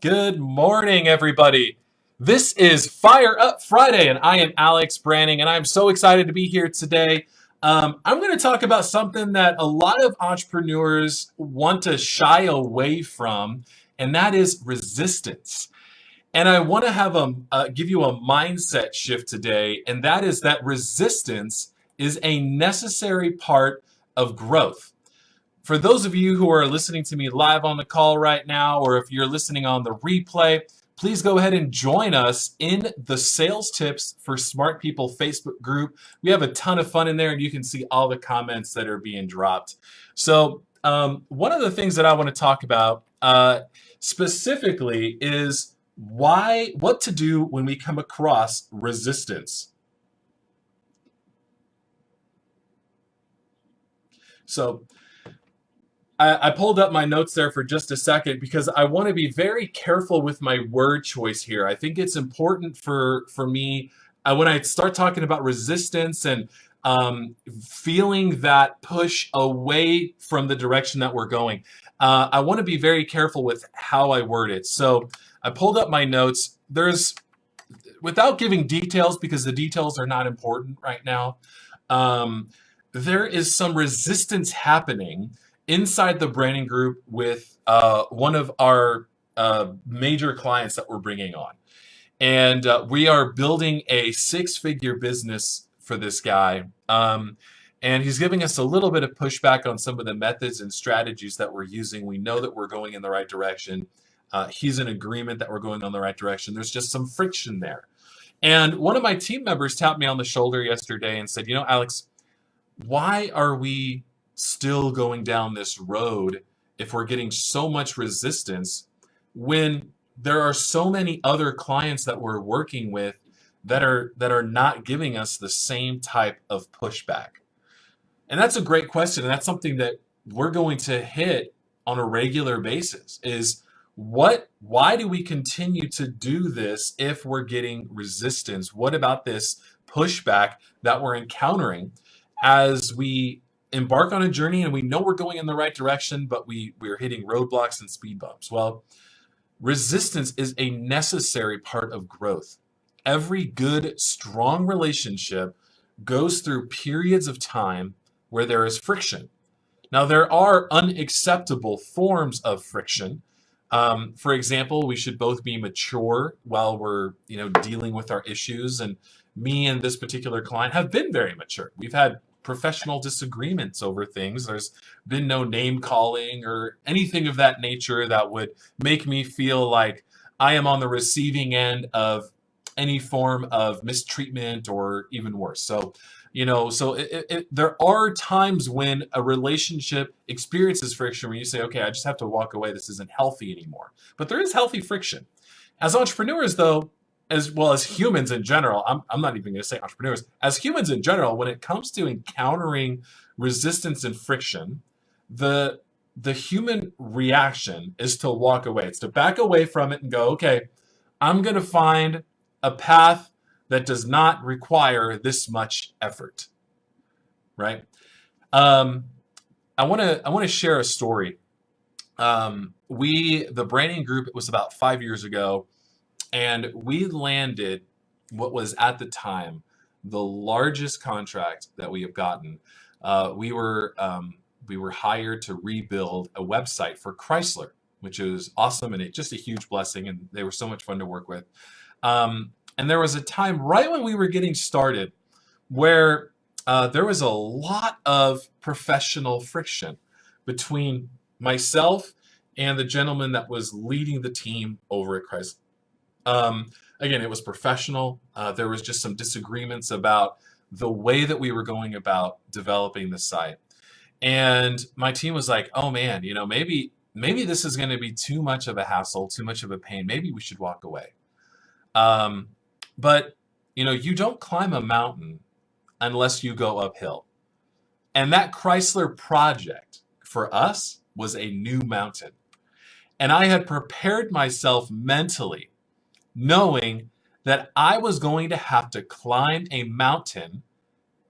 Good morning, everybody. This is Fire Up Friday, and I am Alex Branning, and I'm so excited to be here today. I'm going to talk about something that a lot of entrepreneurs want to shy away from, and that is resistance. And I want to have give you a mindset shift today, and that is that resistance is a necessary part of growth. For those of you who are listening to me live on the call right now, or if you're listening on the replay, please go ahead and join us in the Sales Tips for Smart People Facebook group. We have a ton of fun in there, and you can see all the comments that are being dropped. So, one of the things that I want to talk about specifically is what to do when we come across resistance. So, I pulled up my notes there for just a second because I want to be very careful with my word choice here. I think it's important for me when I start talking about resistance and feeling that push away from the direction that we're going. I want to be very careful with how I word it. So I pulled up my notes. Without giving details because the details are not important right now, there is some resistance happening inside the branding group with one of our major clients that we're bringing on. And we are building a six-figure business for this guy. And he's giving us a little bit of pushback on some of the methods and strategies that we're using. We know that we're going in the right direction. He's in agreement that we're going in the right direction. There's just some friction there. And one of my team members tapped me on the shoulder yesterday and said, Alex, why are we still going down this road if we're getting so much resistance when there are so many other clients that we're working with that are not giving us the same type of pushback? And that's a great question, and that's something that we're going to hit on a regular basis is why do we continue to do this if we're getting resistance? What about this pushback that we're encountering as we embark on a journey and we know we're going in the right direction, but we're hitting roadblocks and speed bumps? Well, resistance is a necessary part of growth. Every good, strong relationship goes through periods of time where there is friction. Now, there are unacceptable forms of friction. For example, we should both be mature while we're, dealing with our issues. And me and this particular client have been very mature. We've had professional disagreements over things. There's been no name calling or anything of that nature that would make me feel like I am on the receiving end of any form of mistreatment or even worse. So, there are times when a relationship experiences friction where you say, okay, I just have to walk away. This isn't healthy anymore. But there is healthy friction. As entrepreneurs, though, as well as humans in general, I'm not even going to say entrepreneurs, as humans in general, when it comes to encountering resistance and friction, the human reaction is to walk away. It's to back away from it and go, okay, I'm going to find a path that does not require this much effort, right? I want to share a story. The branding group, it was about 5 years ago, and we landed what was at the time the largest contract that we have gotten. We were hired to rebuild a website for Chrysler, which is awesome and just a huge blessing, and they were so much fun to work with. And there was a time right when we were getting started where there was a lot of professional friction between myself and the gentleman that was leading the team over at Chrysler. Again, it was professional. There was just some disagreements about the way that we were going about developing the site. And my team was like, oh man, maybe this is going to be too much of a hassle, too much of a pain. Maybe we should walk away. But you don't climb a mountain unless you go uphill. And that Chrysler project for us was a new mountain. And I had prepared myself mentally knowing that I was going to have to climb a mountain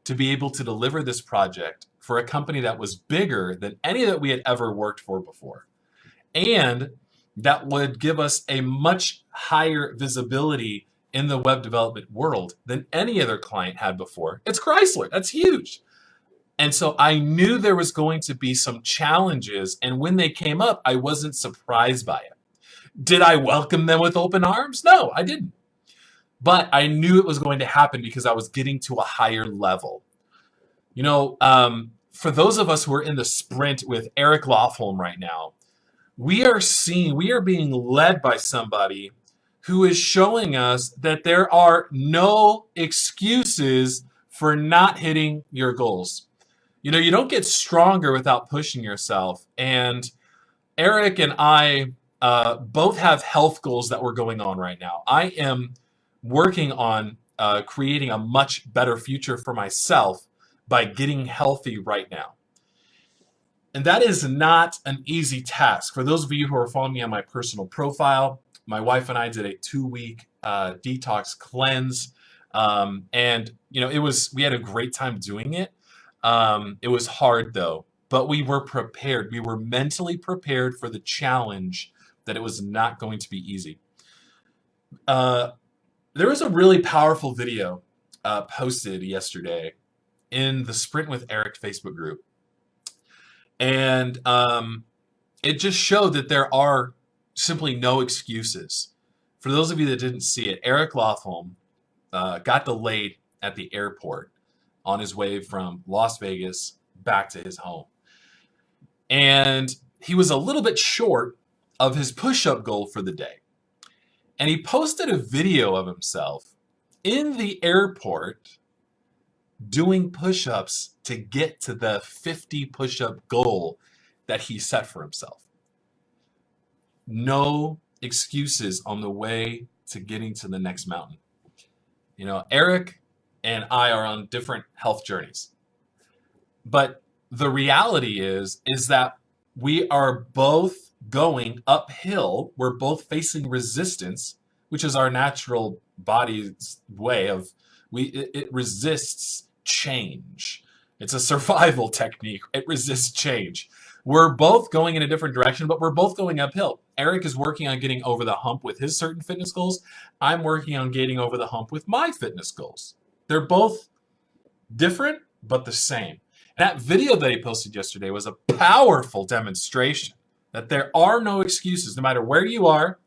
to be able to deliver this project for a company that was bigger than any that we had ever worked for before. And that would give us a much higher visibility in the web development world than any other client had before. It's Chrysler. That's huge. And so I knew there was going to be some challenges. And when they came up, I wasn't surprised by it. Did I welcome them with open arms? No, I didn't. But I knew it was going to happen because I was getting to a higher level. For those of us who are in the sprint with Eric Lofholm right now, we are being led by somebody who is showing us that there are no excuses for not hitting your goals. You don't get stronger without pushing yourself. And Eric and I both have health goals that we're going on right now. I am working on creating a much better future for myself by getting healthy right now. And that is not an easy task. For those of you who are following me on my personal profile, my wife and I did a 2-week detox cleanse. We had a great time doing it. It was hard though, but we were prepared. We were mentally prepared for the challenge that it was not going to be easy. There was a really powerful video posted yesterday in the Sprint with Eric Facebook group. And it just showed that there are simply no excuses. For those of you that didn't see it, Eric Lofholm got delayed at the airport on his way from Las Vegas back to his home. And he was a little bit short of his push-up goal for the day. And he posted a video of himself in the airport doing push-ups to get to the 50 push-up goal that he set for himself. No excuses on the way to getting to the next mountain. Eric and I are on different health journeys. But the reality is that we are both going uphill. We're both facing resistance, which is our natural body's way of it resists change. It's a survival technique. It resists change. We're both going in a different direction, but we're both going uphill. Eric is working on getting over the hump with his certain fitness goals. I'm working on getting over the hump with my fitness goals. They're both different, but the same. That video that he posted yesterday was a powerful demonstration that there are no excuses, no matter where you are,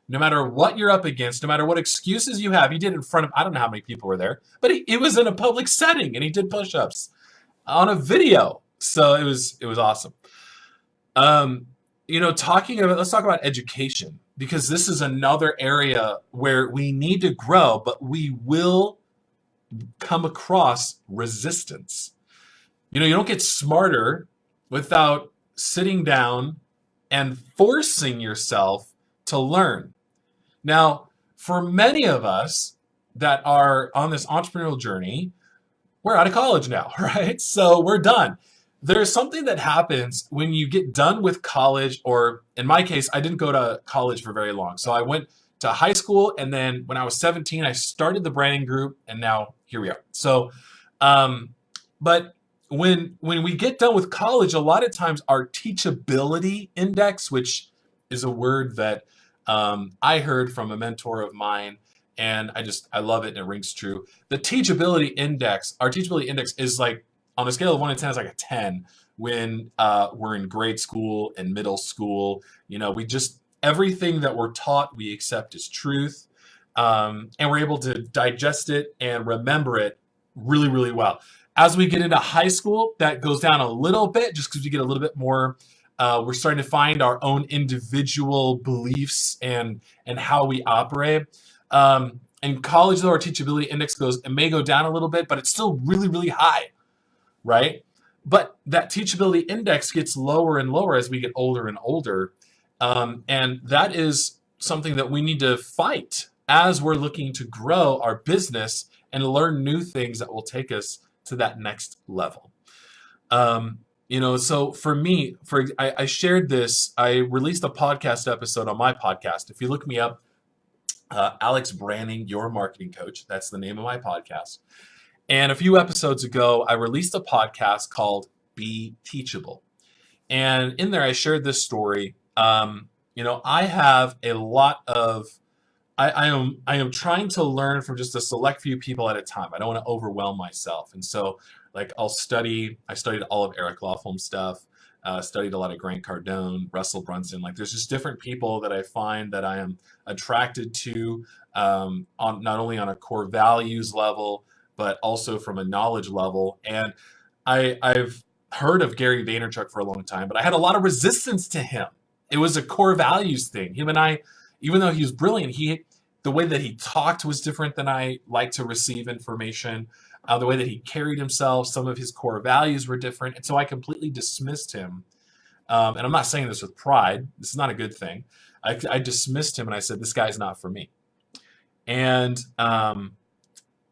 no matter what you're up against, no matter what excuses you have. He did it in front of, I don't know how many people were there, but it was in a public setting and he did push-ups on a video. So it was awesome. Let's talk about education, because this is another area where we need to grow, but we will come across resistance. You don't get smarter without sitting down and forcing yourself to learn. Now, for many of us that are on this entrepreneurial journey, we're out of college now, right? So we're done. There's something that happens when you get done with college, or in my case, I didn't go to college for very long. So I went to high school, and then when I was 17, I started the branding group, and now here we are. So, but when we get done with college, a lot of times our teachability index, which is a word that I heard from a mentor of mine, and I love it and it rings true. The teachability index, our teachability index is like, on a scale of 1 to 10, it's like a 10 when we're in grade school and middle school. Everything that we're taught, we accept as truth. And we're able to digest it and remember it really, really well. As we get into high school, that goes down a little bit just because we get a little bit more, we're starting to find our own individual beliefs and how we operate. In college, though, our teachability index may go down a little bit, but it's still really, really high. Right? But that teachability index gets lower and lower as we get older and older. And that is something that we need to fight as we're looking to grow our business and learn new things that will take us to that next level. So for me, I shared this, I released a podcast episode on my podcast. If you look me up, Alex Branning, Your Marketing Coach, that's the name of my podcast. And a few episodes ago, I released a podcast called Be Teachable. And in there, I shared this story. I have a lot of I am trying to learn from just a select few people at a time. I don't want to overwhelm myself, and so like I'll study. I studied all of Eric Lofholm stuff. Studied a lot of Grant Cardone, Russell Brunson. Like there's just different people that I find that I am attracted to, on not only on a core values level, but also from a knowledge level. And I've heard of Gary Vaynerchuk for a long time, but I had a lot of resistance to him. It was a core values thing. Him and I, even though he was brilliant, the way that he talked was different than I like to receive information. The way that he carried himself, some of his core values were different, and so I completely dismissed him. And I'm not saying this with pride. This is not a good thing. I dismissed him and I said, "This guy's not for me." And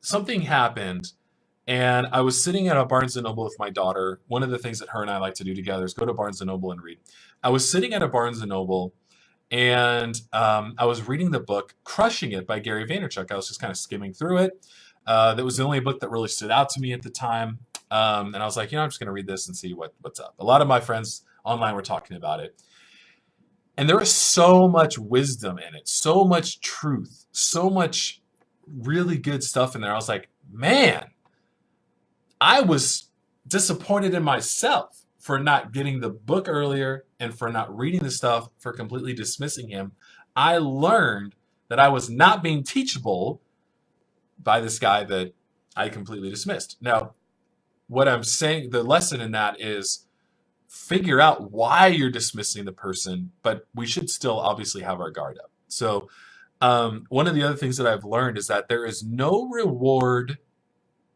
something happened, and I was sitting at a Barnes and Noble with my daughter. One of the things that her and I like to do together is go to Barnes and Noble and read. I was sitting at a Barnes and Noble, and I was reading the book "Crushing It" by Gary Vaynerchuk. I was just kind of skimming through it. That was the only book that really stood out to me at the time. And I was like, I'm just going to read this and see what's up. A lot of my friends online were talking about it. And there was so much wisdom in it, so much truth, so much really good stuff in there. I was like, man, I was disappointed in myself for not getting the book earlier and for not reading the stuff, for completely dismissing him. I learned that I was not being teachable by this guy that I completely dismissed. Now, what I'm saying, the lesson in that is figure out why you're dismissing the person, but we should still obviously have our guard up. So, one of the other things that I've learned is that there is no reward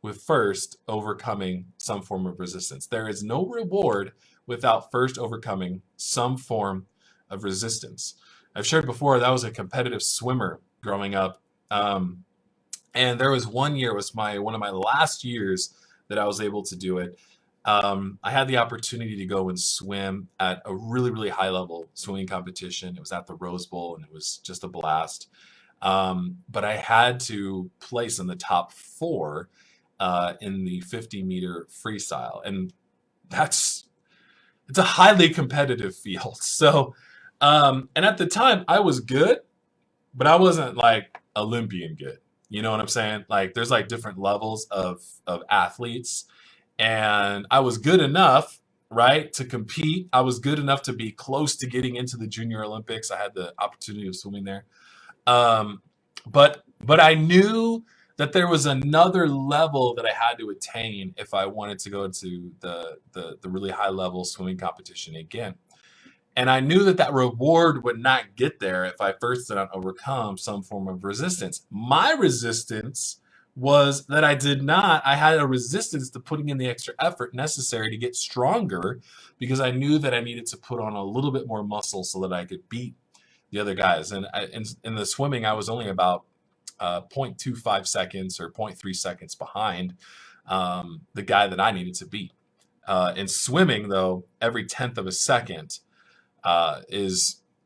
with first overcoming some form of resistance. There is no reward without first overcoming some form of resistance. I've shared before that I was a competitive swimmer growing up. And there was one year, it was one of my last years that I was able to do it. I had the opportunity to go and swim at a really, really high level swimming competition. It was at the Rose Bowl and it was just a blast. But I had to place in the top 4 in the 50-meter freestyle. And it's a highly competitive field. So, and at the time I was good, but I wasn't like Olympian good. You know what I'm saying? Like there's like different levels of athletes, and I was good enough, right, to compete. I was good enough to be close to getting into the Junior Olympics. I had the opportunity of swimming there. But I knew that there was another level that I had to attain if I wanted to go to the really high level swimming competition again. And I knew that reward would not get there if I first did not overcome some form of resistance. My resistance was that I had a resistance to putting in the extra effort necessary to get stronger, because I knew that I needed to put on a little bit more muscle so that I could beat the other guys. And in the swimming, I was only about 0.25 seconds or 0.3 seconds behind the guy that I needed to beat. In swimming, though, every 1/10 of a second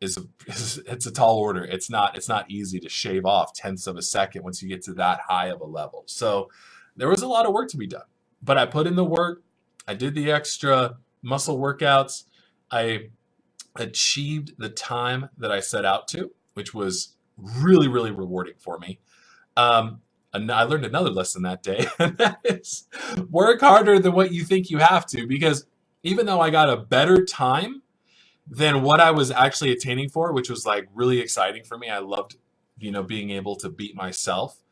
it's a tall order. It's not easy to shave off 1/10 of a second once you get to that high of a level. So there was a lot of work to be done, but I put in the work. I did the extra muscle workouts. I achieved the time that I set out to, which was really, really rewarding for me. And I learned another lesson that day, and that is work harder than what you think you have to, because even though I got a better time than what I was actually attaining for, which was like really exciting for me. I loved, being able to beat myself.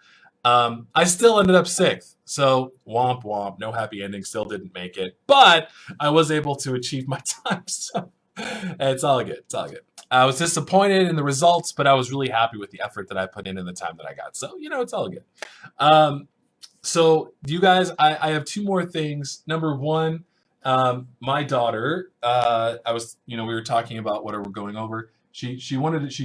I still ended up 6th. So womp womp, no happy ending, still didn't make it, but I was able to achieve my time. So it's all good. It's all good. I was disappointed in the results, but I was really happy with the effort that I put in and the time that I got. So, it's all good. So you guys, I have 2 more things. Number 1, my daughter, we were talking about what we're going over. She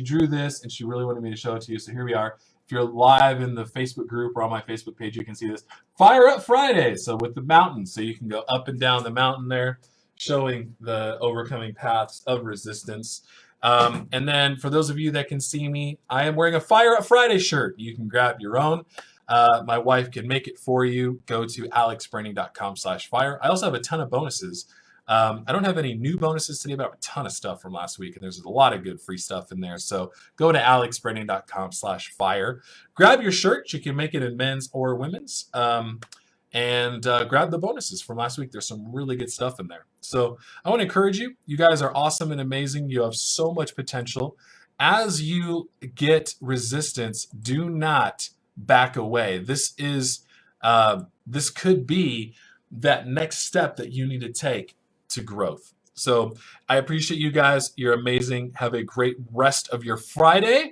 drew this and she really wanted me to show it to you. So here we are. If you're live in the Facebook group or on my Facebook page, you can see this. Fire Up Friday. So with the mountains, so you can go up and down the mountain there, showing the overcoming paths of resistance. And then for those of you that can see me, I am wearing a Fire Up Friday shirt. You can grab your own. My wife can make it for you. Go to alexbranding.com/fire. I also have a ton of bonuses I don't have any new bonuses today, but I have a ton of stuff from last week, and there's a lot of good free stuff in there. So go to alexbranding.com/fire. Grab your shirt. You can make it in men's or women's. And grab the bonuses from last week. There's some really good stuff in there. So I want to encourage you. You guys are awesome and amazing. You have so much potential. As you get resistance, do not back away. This could be that next step that you need to take to growth. So I appreciate you guys. You're amazing. Have a great rest of your Friday.